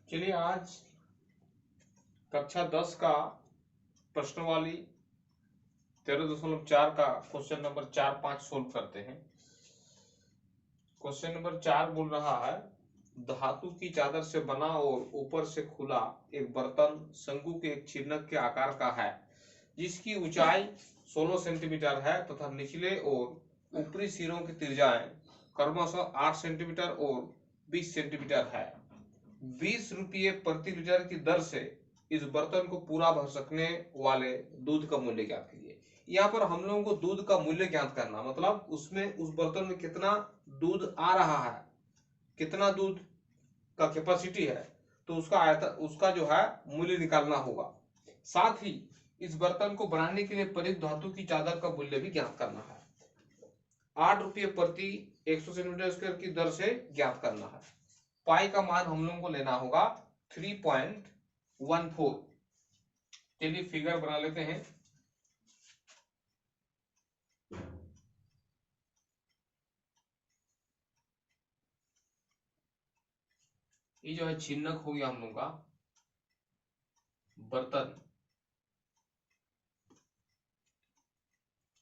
चलिए आज कक्षा 10 का प्रश्नवाली 13.4 का क्वेश्चन नंबर 4-5 सोल्व करते हैं। क्वेश्चन नंबर 4 बोल रहा है, धातु की चादर से बना और ऊपर से खुला एक बर्तन शंकु के एक चिन्हक के आकार का है, जिसकी ऊंचाई 16 सेंटीमीटर है तथा निचले और ऊपरी सिरों की त्रिज्याएं क्रमशः 8 सेंटीमीटर और 20 सेंटीमीटर है। 20 रुपये प्रति लीटर की दर से इस बर्तन को पूरा भर सकने वाले दूध का मूल्य ज्ञात कीजिए। यहाँ पर हम लोगों को दूध का मूल्य ज्ञात करना, मतलब उसमें उस बर्तन में कितना दूध आ रहा है, कितना दूध का कैपेसिटी है, तो उसका आयतन, उसका जो है मूल्य निकालना होगा। साथ ही इस बर्तन को बनाने के लिए प्रयुक्त धातु की चादर का मूल्य भी ज्ञात करना है। 8 रुपये प्रति 100 सेंटीमीटर स्क्वायर की दर से ज्ञात करना है। पाई का मान हम लोगों को लेना होगा 3.14। चलिए फिगर बना लेते हैं। ये जो है चिन्हक हो गया हम लोगों का बर्तन।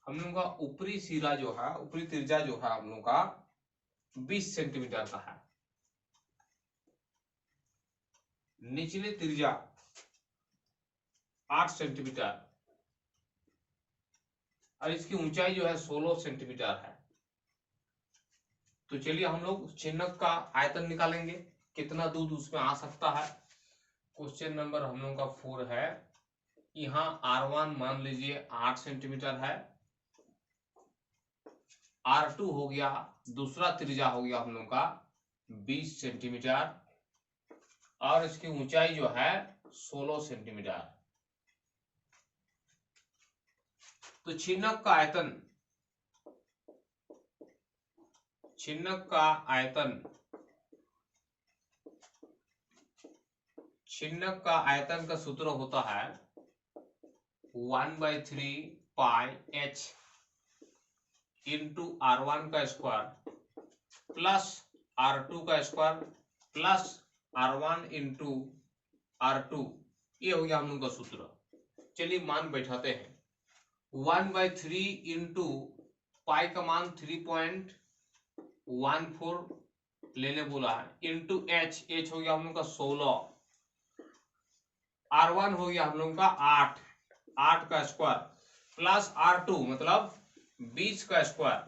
हम लोगों का ऊपरी सिरा जो है, ऊपरी त्रिज्या जो है हम लोगों का 20 सेंटीमीटर का है, निचली त्रिज्या 8 सेंटीमीटर और इसकी ऊंचाई जो है 16 सेंटीमीटर है। तो चलिए हम लोग चिन्हक का आयतन निकालेंगे, कितना दूध उसमें आ सकता है। क्वेश्चन नंबर हम लोगों का 4 है। यहाँ R1 मान लीजिए 8 सेंटीमीटर है, R2 हो गया, दूसरा त्रिज्या हो गया हम लोगों का 20 सेंटीमीटर और इसकी ऊंचाई जो है 16 सेंटीमीटर। तो चिन्हक का आयतन, चिन्हक का आयतन, चिन्हक का आयतन का सूत्र होता है 1/3 पाई h इंटू R1 का स्क्वायर प्लस R2 का square plus R1 into R2। ये हो गया हम लोग का सूत्र। चलिए मान बैठाते हैं। 1/3 इंटू पाई का मान 3.14 लेने बोला है, इंटू h, h हो गया हम लोग का 16, R1 हो गया हम लोग का 8, 8 का स्क्वायर प्लस R2 मतलब 20 का square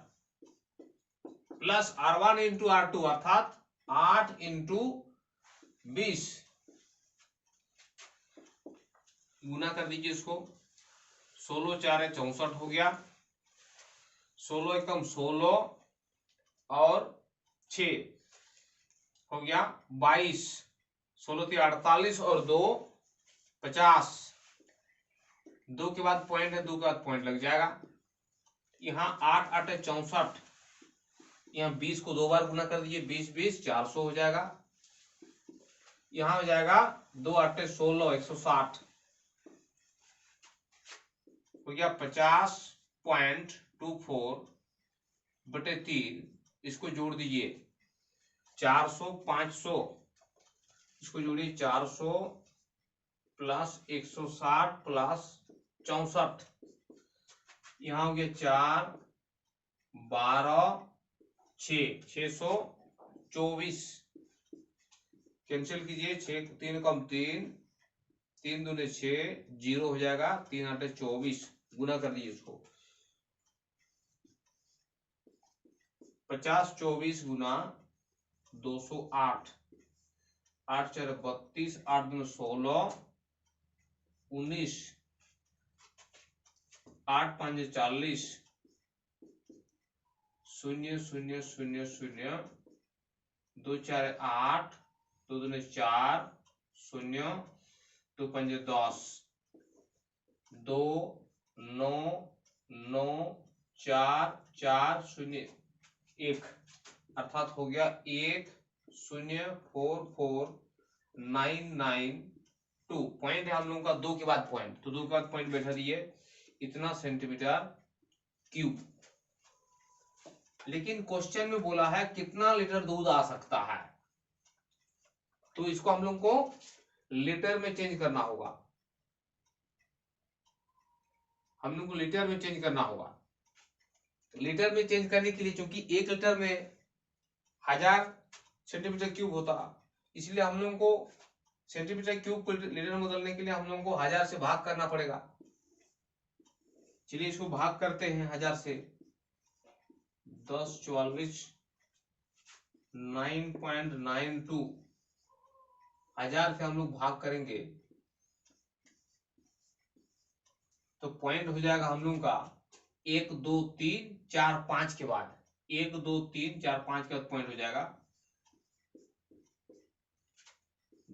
plus R1 into R2 अर्थात 8 इंटू 20, गुना कर दीजिए इसको। 16 4 64 हो गया, 16 एकम 16 और 6 हो गया 22, 16 48 और 2 50। 2 के बाद पॉइंट है, 2 के बाद पॉइंट लग जाएगा। यहाँ 8 8 64, यहाँ 20 को 2 बार गुना कर दीजिए, 20 20 400 हो जाएगा। यहाँ हो जाएगा 2 8 16 160 हो गया 50.24 बटे 3। इसको जोड़ दीजिए 400 500, इसको जोड़िए 400 प्लस 160 प्लस 64, यहाँ हो गया 4 12 6 624, कैंसिल कीजिए, 6 3 कम 3 3 दूने 6, 0 हो जाएगा, 3 8 24, गुना कर दीजिए इसको। 50 24 गुना 208, 8 4 32, 8 दूने 16 19, 8 5 40, 0 0 0 0, 2 4 8, 2 दूने 4 0, 2 5 10, 2 9 9 4 4 0 1, अर्थात हो गया 1044992। पॉइंट है हम लोगों का 2 के बाद पॉइंट, तो 2 के बाद पॉइंट बैठा दिए, इतना सेंटीमीटर क्यूब। लेकिन क्वेश्चन में बोला है कितना लीटर दूध आ सकता है, तो इसको हम लोग को लीटर में चेंज करना होगा, हम लोग को लीटर में चेंज करना होगा। लीटर में चेंज करने के लिए, चूंकि 1 लीटर में 1000 सेंटीमीटर क्यूब होता, इसलिए हम लोग को सेंटीमीटर क्यूब को लीटर में बदलने के लिए हम लोग को 1000 से भाग करना पड़ेगा। चलिए इसको भाग करते हैं 1000 से। 10 44 9.92, 1000 से हम लोग भाग करेंगे तो पॉइंट हो जाएगा हम लोग का 1 2 3 4 5 के बाद, 1 2 3 4 5 के बाद पॉइंट हो जाएगा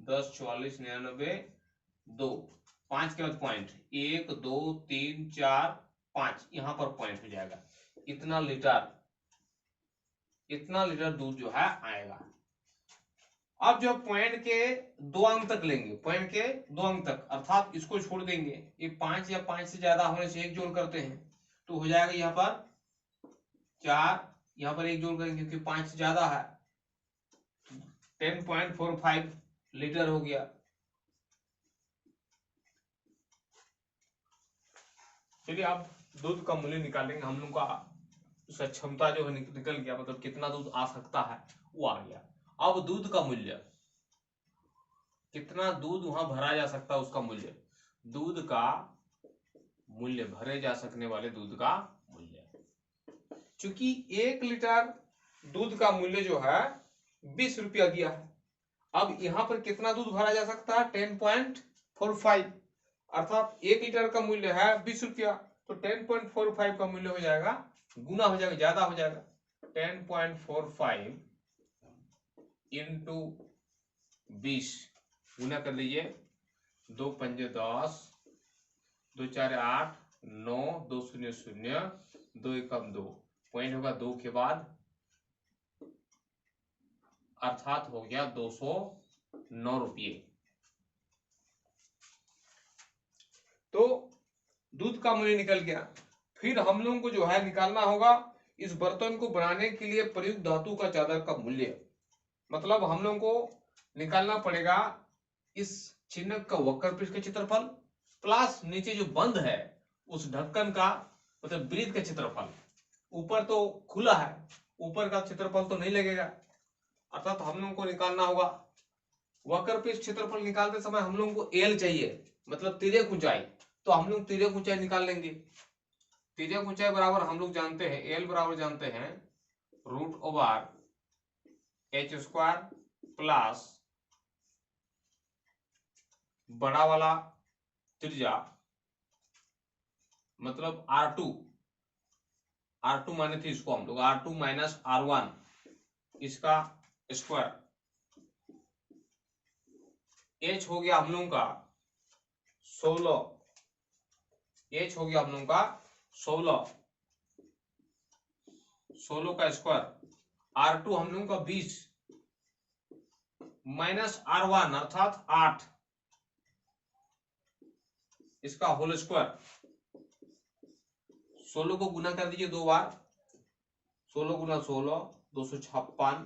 10 44 99 2, 5 के बाद पॉइंट 1 2 3 4 5, यहां पर पॉइंट हो जाएगा। इतना लीटर दूध जो है आएगा। अब जो पॉइंट के 2 अंक तक लेंगे, पॉइंट के 2 अंक तक, अर्थात इसको छोड़ देंगे, ये 5 या 5 से ज्यादा होने से 1 जोड़ करते हैं तो हो जाएगा यहाँ पर 4, यहाँ पर 1 जोड़ करेंगे क्योंकि 5 से ज्यादा है, 10.45 लीटर हो गया। चलिए अब दूध का मूल्य निकालेंगे हम लोग का, उसका क्षमता जो है निकल गया, मतलब कितना दूध आ सकता है वो आ गया। अब दूध का मूल्य, कितना दूध वहां भरा जा सकता है उसका मूल्य, दूध का मूल्य, भरे जा सकने वाले दूध का मूल्य। चूंकि 1 लीटर दूध का मूल्य जो है 20 रुपया दिया है, अब यहां पर कितना दूध भरा जा सकता है 10.45, अर्थात 1 लीटर का मूल्य है 20 रुपया, तो 10.45 का मूल्य हो जाएगा, गुना हो जाएगा, ज्यादा हो जाएगा, 10.45 इंटू 20, गुना कर लीजिए, 2 पंजे 10, 2 4 8 9, 2 0 0, 2 एकम 2, पॉइंट होगा 2 के बाद, अर्थात हो गया 209 रुपये। तो दूध का मूल्य निकल गया। फिर हम लोगों को जो है निकालना होगा इस बर्तन को बनाने के लिए प्रयुक्त धातु का चादर का मूल्य, मतलब हम लोगों को निकालना पड़ेगा इस चिन्ह का वक्र पृष्ठ का क्षेत्रफल प्लस नीचे जो बंद है उस ढक्कन का, मतलब वृत्त का क्षेत्रफल। ऊपर तो खुला है, ऊपर का क्षेत्रफल तो नहीं लगेगा, अर्थात हम लोगों को निकालना होगा वक्र पृष्ठ क्षेत्रफल। निकालते समय हम लोगों को एल चाहिए, मतलब तिर्यक ऊंचाई, तो हम लोग तिर्यक ऊंचाई निकाल लेंगे। तिर्यक ऊंचाई बराबर हम लोग जानते हैं, एल बराबर जानते हैं √h² प्लस बड़ा वाला त्रिज्या मतलब R2 माने थे इसको हम लोग, R2 माइनस R1 इसका स्क्वायर, h हो गया हम लोगों का 16, h हो गया हम लोगों का 16 का स्क्वायर, R2 हम लोगों का 20 माइनस R1 अर्थात 8 इसका होल स्क्वायर। 16 को गुना कर दीजिए 2 बार, 16 गुना 16 256,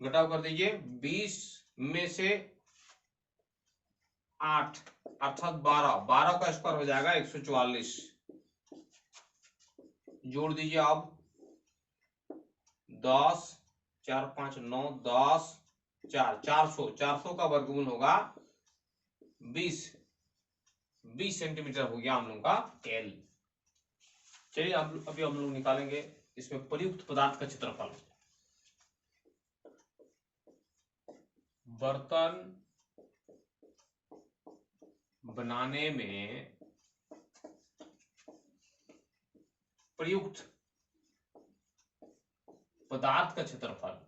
घटाव कर दीजिए 20 में से 8 अर्थात 12 का स्क्वायर हो जाएगा 144, जोड़ दीजिए अब 10 4 5 9 10 4 400 का वर्गमूल होगा 20 सेंटीमीटर हो गया हम लोग का एल। चलिए अभी हम लोग निकालेंगे इसमें प्रयुक्त पदार्थ का क्षेत्रफल। बर्तन बनाने में प्रयुक्त पदार्थ का क्षेत्रफल,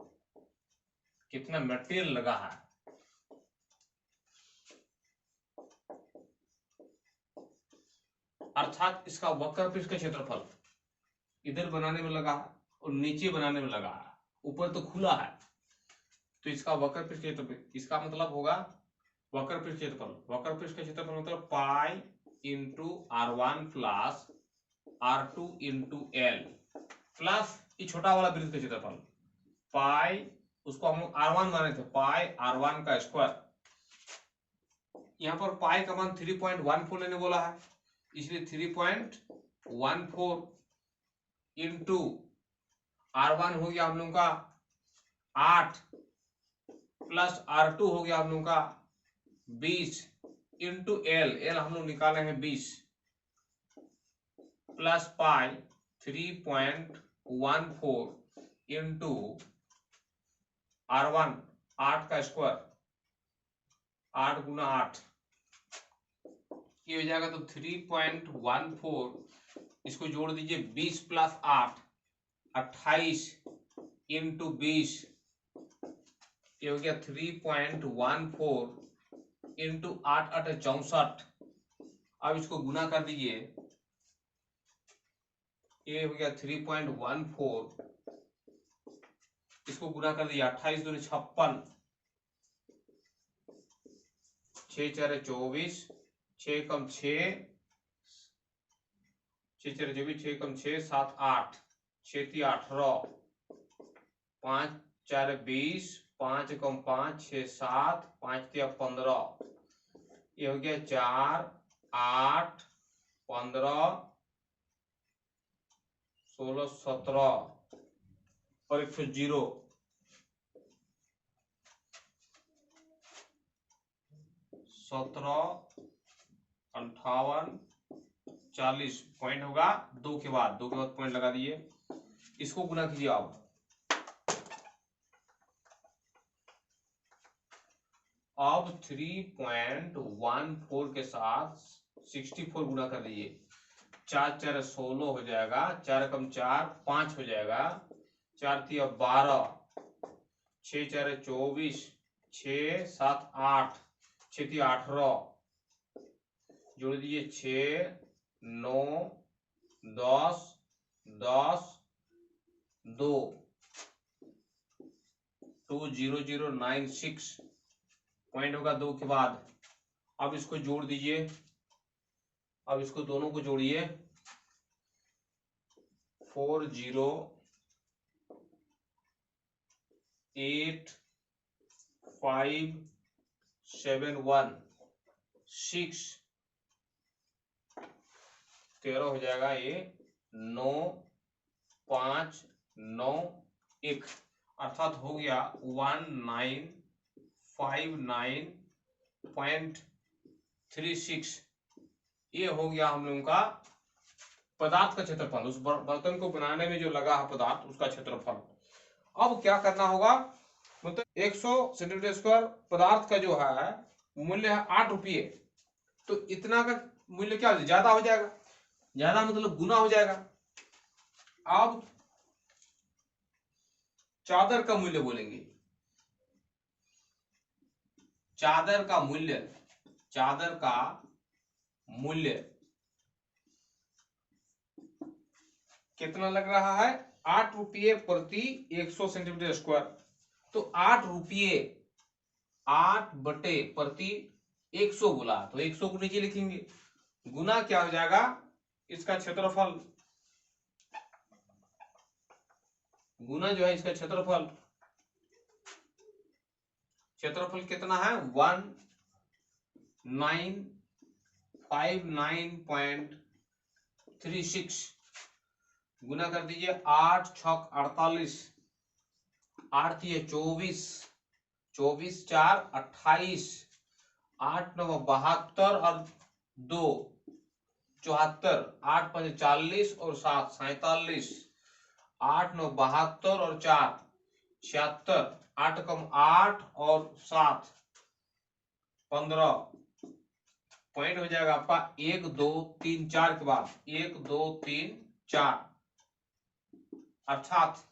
कितना मटेरियल लगा है, अर्थात इसका वक्र पृष्ठ का क्षेत्रफल इधर बनाने में लगा है और नीचे बनाने में लगा है, ऊपर तो खुला है, तो इसका वक्र पृष्ठ क्षेत्रफल, इसका मतलब होगा वक्र पृष्ठ क्षेत्रफल, वक्र पृष्ठ का क्षेत्रफल मतलब pi into R1 plus R2 into L plus ये छोटा वाला वृत्त का क्षेत्रफल पाई उसको हम लोग R1 माने थे, पाई R1 का स्क्वायर। यहाँ पर पाई का मान 3.14 लेने बोला है, इसलिए 3.14 इंटू R1 हो गया हम लोग का 8 प्लस R2 हो गया हम लोग का 20 इंटू एल हम लोग निकाले हैं 20 प्लस पाई 3.14 इंटू R1 8 का स्क्वायर, 8 गुना 8 ये हो जाएगा, तो 3.14 इसको जोड़ दीजिए, 20 प्लस 8 28 इंटू 20 ये हो गया 3.14 इंटू 8 8 64। अब इसको गुना कर दीजिए, ये हो गया 3.14, इसको गुना कर दीजिए, 28 दूनी 56, 6 4 24, 6 कम 6, 6 4 24, 6 कम 6 7 8, 6 3 18, 5 4 20, 5 कम 5 6 7, 5 3 15, ये हो गया 4 8 15 16 17 और 1 17 58 40 पॉइंट होगा 2 के बाद पॉइंट लगा दिए, इसको गुना कीजिए। अब 3.14 के साथ 64 गुना कर दीजिए, 4 4 16 हो जाएगा, 4 कम 4 5 हो जाएगा, 4 3 12, 6 4 24, 6 7 8, 6 3 18, जोड़ दीजिए 6 9 10 10 2 20096 पॉइंट होगा 2 के बाद। अब इसको जोड़ दीजिए, अब इसको दोनों को जोड़िए, 4085716 13 हो जाएगा, ये 9591 अर्थात हो गया 1959.36। ये हो गया हम लोगों का पदार्थ का क्षेत्रफल, उस बर्तन को बनाने में जो लगा है पदार्थ उसका क्षेत्रफल। अब क्या करना होगा, मतलब 100 सेंटीमीटर स्क्वायर पदार्थ का जो है मूल्य है 8 रुपये, तो इतना का मूल्य क्या ज्यादा हो जाएगा, ज्यादा मतलब गुना हो जाएगा। अब चादर का मूल्य बोलेंगे, चादर का मूल्य कितना लग रहा है, 8 रुपये प्रति 100 सेंटीमीटर स्क्वायर। तो 8 रुपये 8 बटे प्रति 100 बोला, तो 100 को नीचे लिखेंगे, गुना क्या हो जाएगा इसका क्षेत्रफल, गुना जो है इसका क्षेत्रफल कितना है 1959.36 गुना कर दीजिए, 8 छक 48, 8 3 24, 24 4 28, 8 9 72 और 2 74, 8 5 40 और 7 47, 8 9 72 और 4 76, 8 कम 8 और 7 15 पॉइंट हो जाएगा आपका 1 2 3 4 के बाद 1 2 3 4, अर्थात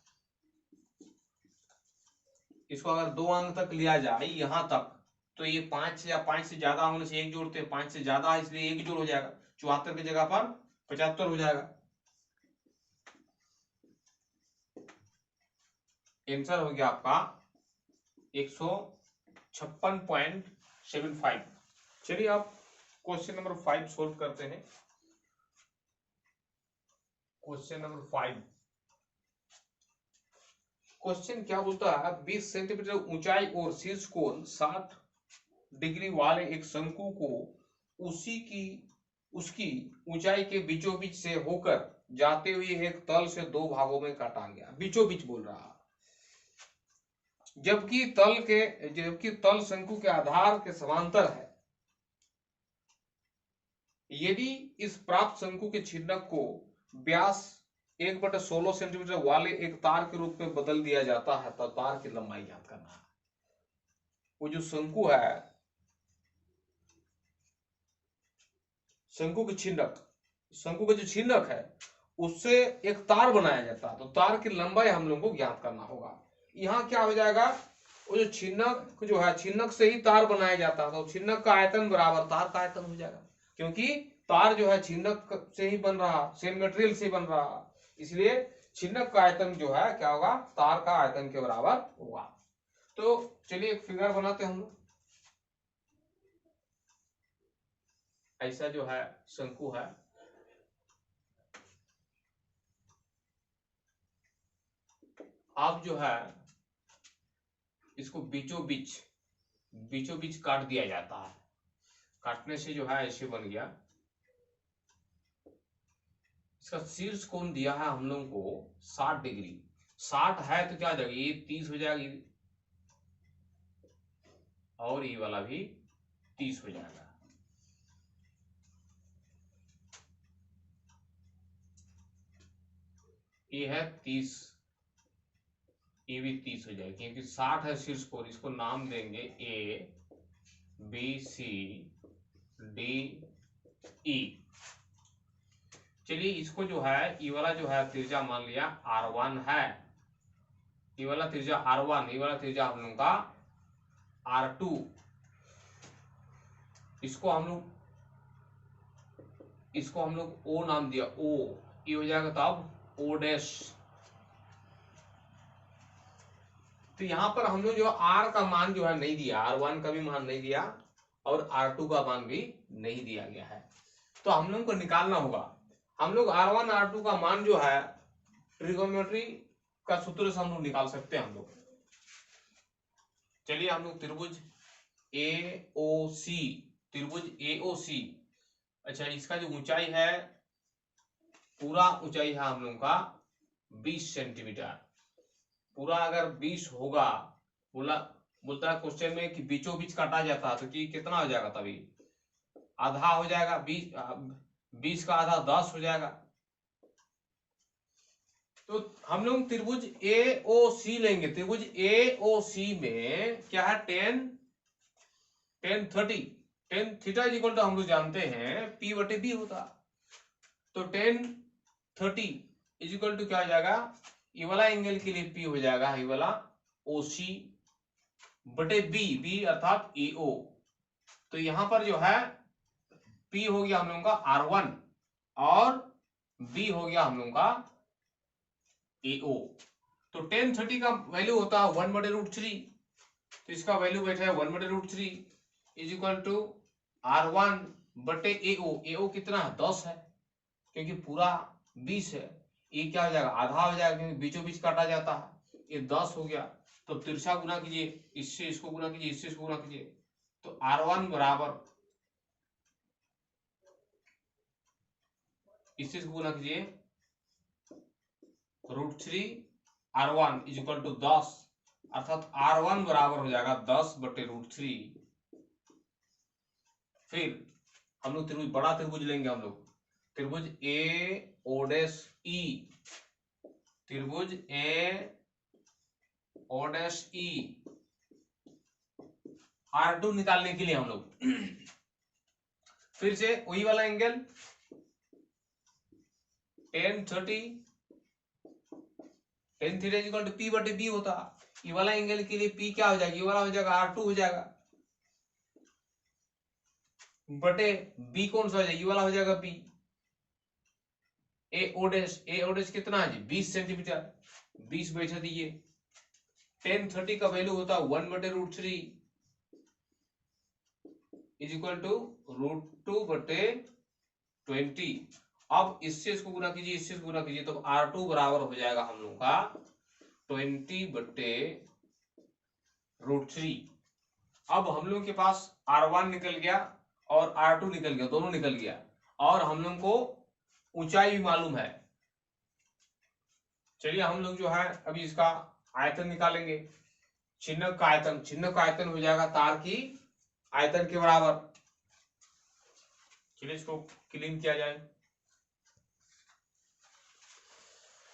इसको अगर 2 अंक तक लिया जाए यहां तक, तो ये 5 या 5 से ज्यादा होने से 1 जोड़ते हैं, 5 से ज्यादा है इसलिए 1 जोड़ हो जाएगा, 74 की जगह पर 75 हो जाएगा। आंसर हो गया आपका 156.75। चलिए आप क्वेश्चन नंबर 5 सोल्व करते हैं। क्वेश्चन नंबर 5, क्वेश्चन क्या बोलता है, 20 सेंटीमीटर ऊंचाई और शीर्ष कोण 60 डिग्री वाले एक शंकु को उसकी ऊंचाई के बीचों बीच से होकर जाते हुए एक तल से दो भागों में काटा गया। बीचों बीच बोल रहा, जबकि तल शंकु के आधार के समांतर है। यदि इस प्राप्त शंकु के छिद्रक को व्यास 1/16 सेंटीमीटर वाले एक तार के रूप में बदल दिया जाता है तो तार की लंबाई ज्ञात करना है। वो जो शंकु है, शंकु का जो छिद्रक है उससे एक तार बनाया जाता है, तो तार की लंबाई हम लोगों को ज्ञात करना होगा। यहाँ क्या हो जाएगा, वो जो छिद्रक जो है, छिद्रक से ही तार बनाया जाता है, तो छिद्रक का आयतन बराबर तार का आयतन हो जाएगा, क्योंकि तार जो है छिद्रक से ही बन रहा, सेम मटेरियल से बन रहा, इसलिए छिद्रक का आयतन जो है क्या होगा, तार का आयतन के बराबर होगा। तो चलिए एक फिगर बनाते हैं हम लोग। ऐसा जो है शंकु है, आप जो है इसको बीचों बीच काट दिया जाता है। काटने से जो है ऐसे बन गया। इसका शीर्ष कोण दिया है हम लोगों को 60 डिग्री। 60 है तो क्या हो जाएगा, ये 30 हो जाएगी और ये वाला भी 30 हो जाएगा। ये है 30, ये भी 30 हो जाएगा, क्योंकि 60 है शीर्ष कोण। इसको नाम देंगे A B C D E. चलिए इसको जो है, ये वाला जो है त्रिज्या मान लिया R1 है, ये वाला त्रिज्या R1, ये वाला त्रिज्या हम लोग का R2। इसको हम लोग O नाम दिया, O, ये हो जाएगा तब O डैश। तो यहां पर हम लोग जो R का मान जो है नहीं दिया, R1 का भी मान नहीं दिया और R2 का मान भी नहीं दिया गया है, तो हम लोग को निकालना होगा। हम लोग R1 R2 का मान जो है ट्रिगोनोमेट्री का सूत्र से हम लोग निकाल सकते हैं हम लोग। चलिए हम लोग त्रिभुज AOC, अच्छा इसका जो ऊंचाई है, पूरा ऊंचाई है हम लोग का 20 सेंटीमीटर। पूरा अगर 20 होगा, बोलता है क्वेश्चन में कि बीचों बीच काटा जाता है, तो कि कितना हो जाएगा, तभी आधा हो जाएगा, 20 का आधा 10 हो जाएगा। तो हम लोग त्रिभुज AOC लेंगे। त्रिभुज AOC में क्या है, tan 30, tan theta equal to हम लोग जानते हैं P/B होता, तो tan 30 इक्वल टू क्या हो जाएगा, ये वाला एंगल के लिए P हो जाएगा, ये वाला OC बटे B अर्थात AO। तो यहां पर जो है P हो गया हम लोगों का R1 और B हो गया हम लोगों का AO। तो tan 30 का वैल्यू होता है 1/√3, तो इसका वैल्यू बैठा है 1/√3 इज इक्वल टू R1 बटे AO। AO कितना है, 10 है, क्योंकि पूरा 20 है, ये क्या हो जाएगा, आधा हो जाएगा, क्योंकि बीचों बीच काटा जाता है। ये 10 हो गया, तो तिरछा गुना कीजिए, इससे इसको गुना कीजिए, इससे इसको गुना कीजिए, तो R1 बराबर, इससे इसको गुना कीजिए, √3 R1 इज इक्वल टू 10, अर्थात R1 बराबर हो जाएगा 10/√3। फिर हम लोग त्रिभुज, बड़ा त्रिभुज लेंगे हम लोग, त्रिभुज AO'E, त्रिभुज AO'E R2 निकालने के लिए हम लोग फिर से वही वाला angle tan 30, tan theta equal to P/B होता। ये वाला एंगल के लिए P क्या हो जाएगा, ये वाला हो जाएगा R2 हो जाएगा, बटे B कौन सा हो जाएगा, ये वाला हो जाएगा P। AO' कितना है जी, 20 सेंटीमीटर, 20 बैठा दीजिए। tan 30 का वैल्यू होता है 1/√3 इज इक्वल टू √2/20। अब इससे इसको गुना कीजिए, इससे गुना कीजिए, तो R2 बराबर हो जाएगा हम लोग का 20/√3। अब हम लोग के पास R1 निकल गया और R2 निकल गया, दोनों निकल गया, और हम लोग को ऊंचाई भी मालूम है। चलिए हम लोग जो है अभी इसका आयतन निकालेंगे। छिन्नक का आयतन हो जाएगा तार की आयतन के बराबर। चलिए इसको क्लीन किया जाए।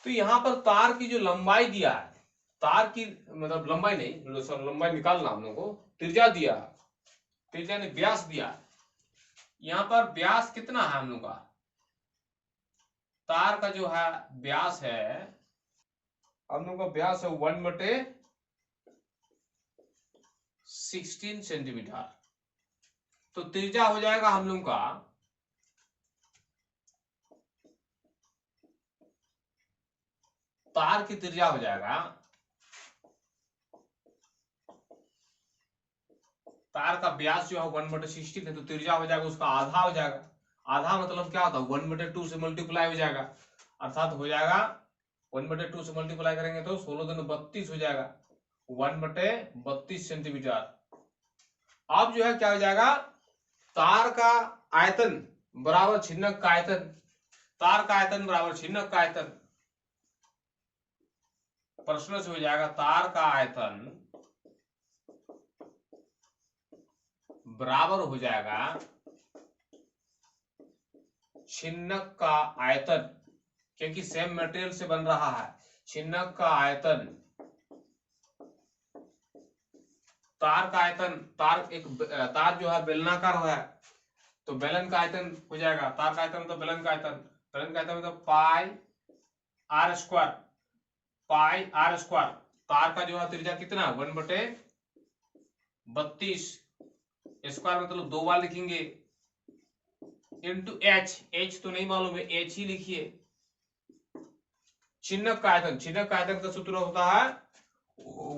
तो यहां पर तार की जो लंबाई दिया है, तार की मतलब लंबाई नहीं, लंबाई निकालना हम लोग को, त्रिज्या दिया, त्रिज्या ने व्यास दिया। यहां पर व्यास कितना है हम लोग का, तार का जो है व्यास है, हम लोग का व्यास है 1/16 सेंटीमीटर। तो त्रिज्या हो जाएगा हम लोग का तार की त्रिज्या हो जाएगा, तार का व्यास जो है 1/16 है, तो त्रिज्या हो जाएगा उसका आधा हो जाएगा। आधा मतलब क्या होता है, 1/2 से मल्टीप्लाई हो जाएगा, अर्थात हो जाएगा 1/2 से मल्टीप्लाई करेंगे तो 16 दूनी 32 हो जाएगा, 1/32 सेंटीमीटर। अब जो है क्या हो जाएगा, तार का आयतन बराबर छिन्नक का आयतन, तार का आयतन बराबर छिन्नक का आयतन। प्रश्न से हो जाएगा तार का आयतन बराबर हो जाएगा छिन्नक का आयतन, क्योंकि सेम मटेरियल से बन रहा है। छिन्नक का आयतन, तार का आयतन, तार जो है बेलनाकार है, तो बेलन का आयतन हो जाएगा, तार का आयतन मतलब बेलन का आयतन, बेलन का आयतन मतलब पाई आर स्क्वायर, तार का जो है त्रिज्या कितना 1/32, स्क्वायर मतलब 2 बार लिखेंगे, इंटू एच तो नहीं मालूम है, एच ही लिखिए। छिन्नक का आयतन का सूत्र होता है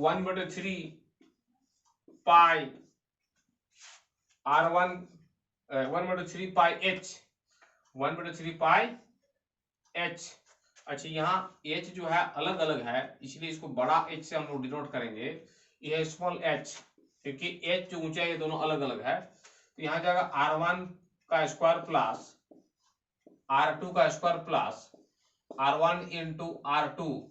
1/3 पाई R1, 1/3 पाई H, 1/3 पाई H। अच्छा यहाँ H जो है अलग अलग है, इसलिए इसको बड़ा H से हम लोग डिनोट करेंगे, यह स्मॉल h, क्योंकि H जो ऊंचाई है दोनों अलग अलग है। तो यहाँ जाएगा R1 का स्क्वायर प्लस R2 का square plus R1 into R2,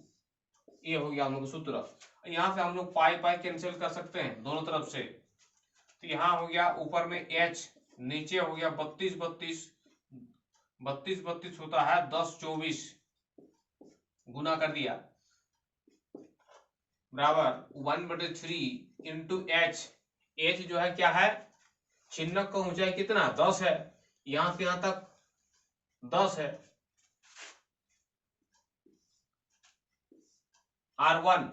ये हो गया हम लोग सूत्र। यहाँ से हम लोग पाई पाई कैंसिल कर सकते हैं दोनों तरफ से, तो यहाँ हो गया ऊपर में H, नीचे हो गया 32 होता है 10 24, गुना कर दिया, बराबर 1/3 इंटू H। H जो है क्या है, छिन्नक का ऊंचाई कितना 10 है, यहां से यहां तक 10 है। R1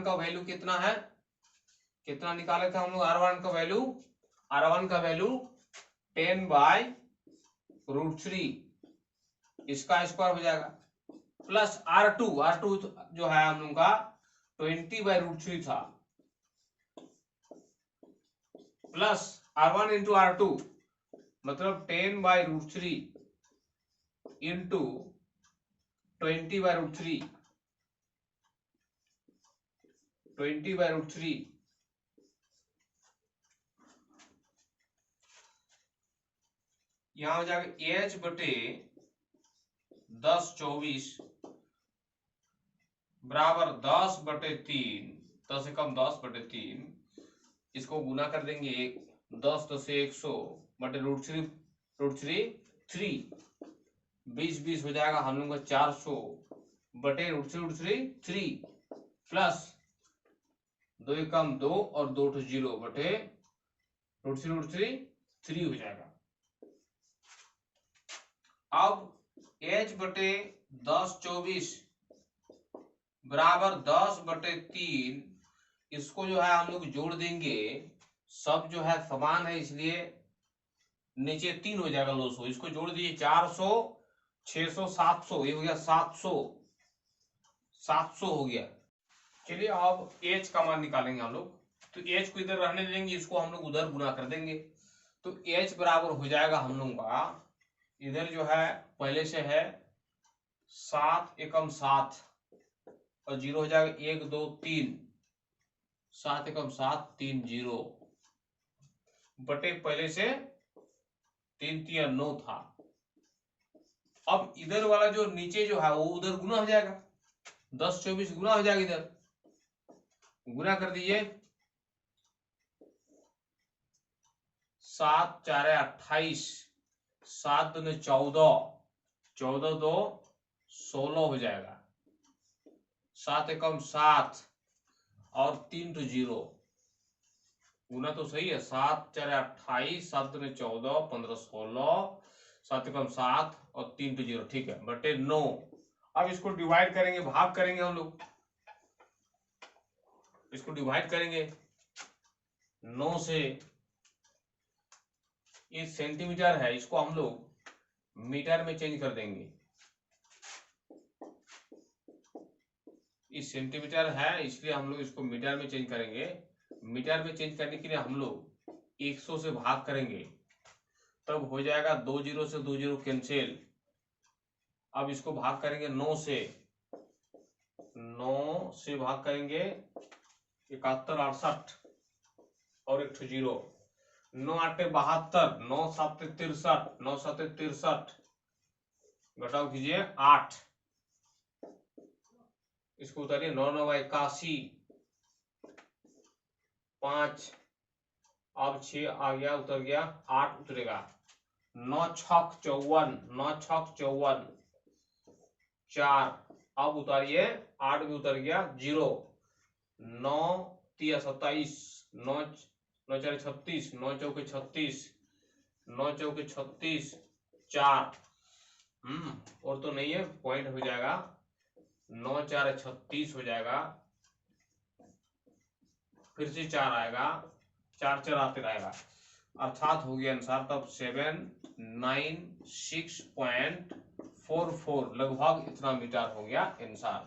का वैल्यू कितना है, कितना निकाले थे हम लोग, R1 का वैल्यू 10/√3, इसका स्क्वायर हो जाएगा, प्लस R2 जो है हम लोग का 20/√3 था, प्लस R1 इंटू R2 मतलब 10/√3 इंटू 20/√3, 20/√3, यहां हो जाएगा H/10 24 बराबर 10/3, 10 से कम 10/3, इसको गुना कर देंगे 10 10 100 बटे √3 20 हो जाएगा हम लोग का 400 बटे √3 प्लस 2 कम 2 और 2 0 बटे √3 हो जाएगा। अब H/10 24 बराबर 10/3, इसको जो है हम लोग जोड़ देंगे, सब जो है समान है इसलिए नीचे 3 हो जाएगा, 200, इसको जोड़ दीजिए 400 600 700, ये हो गया 700 हो गया। चलिए अब H का मान निकालेंगे हम लोग, तो H को इधर रहने देंगे, इसको हम लोग उधर गुना कर देंगे, तो H बराबर हो जाएगा हम लोग का, इधर जो है पहले से है 7 एकम 7 और 0 हो जाएगा 1 2 3, 7 एकम 7, 3 0 बटे पहले से 3 3 9 था। अब इधर वाला जो नीचे जो है वो उधर गुना हो जाएगा, 10 24 गुना हो जाएगा, इधर गुना कर दीजिए, 7 4 28, 7 दूनी 14, 14 2 16 हो जाएगा, 7 एकम 7 और 3 तो 0, गुना तो सही है, 7 4 28, 7 दूनी 14, 15 16, 7 एकम 7 और 3 तो 0, ठीक है, बटे 9। अब इसको डिवाइड करेंगे, भाग करेंगे हम लोग, इसको डिवाइड करेंगे 9 से। ये सेंटीमीटर है, इसको हम लोग मीटर में चेंज कर देंगे। इस सेंटीमीटर है इसलिए हम लोग इसको मीटर में चेंज करेंगे। मीटर में चेंज करने के लिए हम लोग 100 से भाग करेंगे, तब हो जाएगा 2 0 से 2 0 कैंसिल। अब इसको भाग करेंगे 9 से, 9 से भाग करेंगे 71 68 और 1 0, 9 8 72, 9 7 63, 9 7 63, घटाओ कीजिए 8, इसको उतारिए, 9 9 81, 5, अब 6 आ गया, उतर गया, 8 उतरेगा, 9 6 54, 9 6 54, 4, अब उतारिए, 8 भी उतर गया, 0, 9 3 27, 9 9 4 36, 9 चौके 36, 9 चौके 36, 4, और तो नहीं है, पॉइंट हो जाएगा, 9 4 36 हो जाएगा, फिर से 4 आएगा, 4 4 आते रहेगा, अर्थात हो गया आंसर तब 796.44, लगभग इतना मीटर हो गया आंसर।